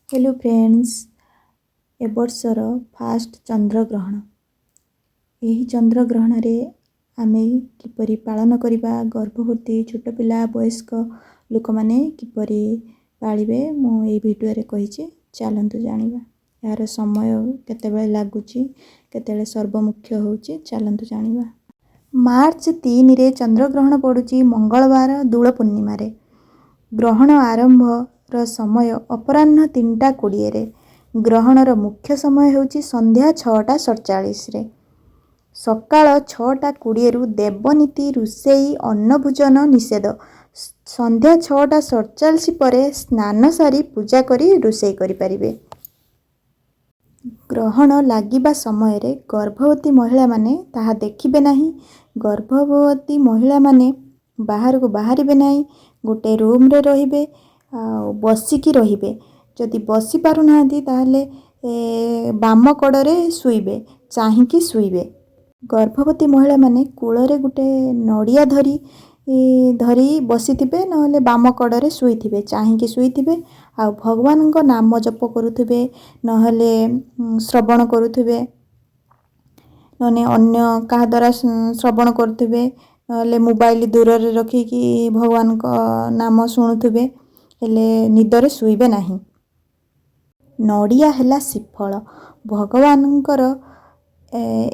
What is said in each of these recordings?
Hello friends, ए वर्षर fast चंद्रग्रहण। यही चंद्रग्रहण रे आमे किपरि पालन करिबा, गर्भवती छोट पिला वयस्क लोक माने किपरि पालिबे मु ए वीडियो रे कहिछि। चलंतु जानिबा यार समय केतेबेले लागुछि, केतेबेले सर्वमुख्य होउछि। चलंतु जानिबा। मार्च 3 रे चंद्रग्रहण पड़ुछि मंगलवार दूल पूर्णिमा रे। ग्रहण आरंभ समय अपराह्न 3:20 रे। ग्रहणर मुख्य समय होउछि संध्या 6:47 रे। सकाळ 6:20 रु देवनीति रुसेई अन्न भोजन निषेध। संध्या 6:47 परे स्नान सारी पूजा करी रुसेई करि परिबे। ग्रहण लागिबा समय रे गर्भवती महिला माने ताहा देखिबे नाही। गर्भवती महिला माने बाहर को बाहरिबे नाही। गोटे रूम रे रहिबे, बसिकी रहिबे। जदि बसी पारु नाहंती ताहले बाम कड़े शुइबे, चाहिकी शुइबे। गर्भवती महिला माने कूलरे गोटे नड़िया धरी बसिथिबे, नहले बाम कड़े शुइथिबे, चाहिकी शुइथिबे। आ भगवान को नाम जप करुथिबे, नहले श्रवण करुथिबे, नने अन्य कहा द्वारा श्रवण करुथिबे, नहले मोबाइल दूर रे रखिकी भगवान को नाम शुणुथिबे। हेले निदरे शुइबे नाही। नड़िया हेला श्रीफल। भगवानंकर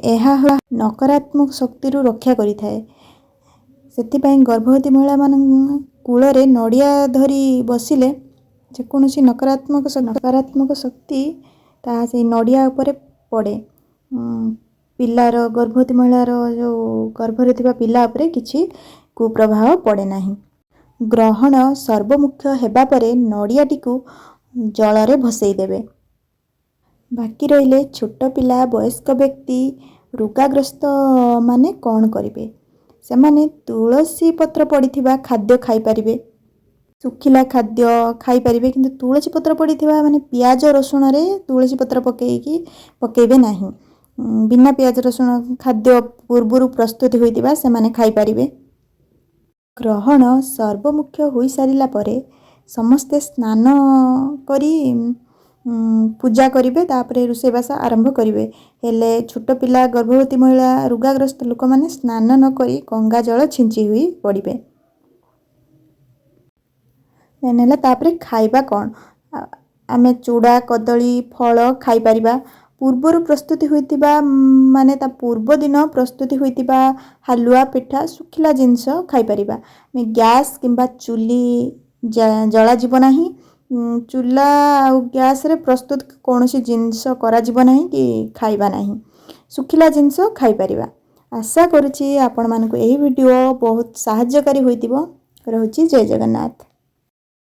एहा नकारात्मक शक्ति रु रक्षा करि थाए। सेतिपई गर्भवती महिला मान कूलरे नड़िया धरी बसिले जेकोसी नकारात्मक शक्ति ता से नड़िया उपरे पड़े। पिलार गर्भवती महिलार जो गर्भरे थिबा पिला उपरे किछि कुप्रभाव पड़े नाही। ग्रहण सर्वमुख्य हेबा परे नड़ियाटिकु जलरे भसई देबे। बाकी रहिले छोट पिला वयस्क व्यक्ति रोगाग्रस्त माने कौन करिवे? सेमाने तुलसी पत्र पड़िथिबा खाद्य खाई परिबे। सुखिला खाद्य खाई परिबे, किंतु तुलसी पत्र पड़िथिबा माने प्याज रसुण रे तुलसी पत्र पकेइबे नाही। बिना प्याज रसुण खाद्य पूर्वरु प्रस्तुति होइतिबा सेमाने खाई परिबे। ग्रहण सर्वमुख्य होई सारिला परे समस्ते स्नान करी पूजा करिवे, तापरे रुसेबासा आरंभ करिवे। हेले छोट पिला गर्भवती महिला रोगाग्रस्त लोक माने स्नान न करी गंगा जल छिंची हुई पड़िबे। नेनेला तापरे खाइबा कोन? आमे चूड़ा कदली फल खाई परिबा। पूर्वरु प्रस्तुति होइतिबा माने ता पूर्व दिन प्रस्तुति होइतिबा हलुआ पिठा सुखिला जिंस खाई परिबा। मे गैस किंबा चुली जला जीव नाही। चूल्हा आ गैस रे प्रस्तुत कोनोसी जिंस करा जीव नाही कि खाइबा नाही। सुखिला जिंस खाई परिबा। आशा करूची आपण मानको एही वीडियो बहुत सहायकारी होइतिबो। रहूची जय जगन्नाथ।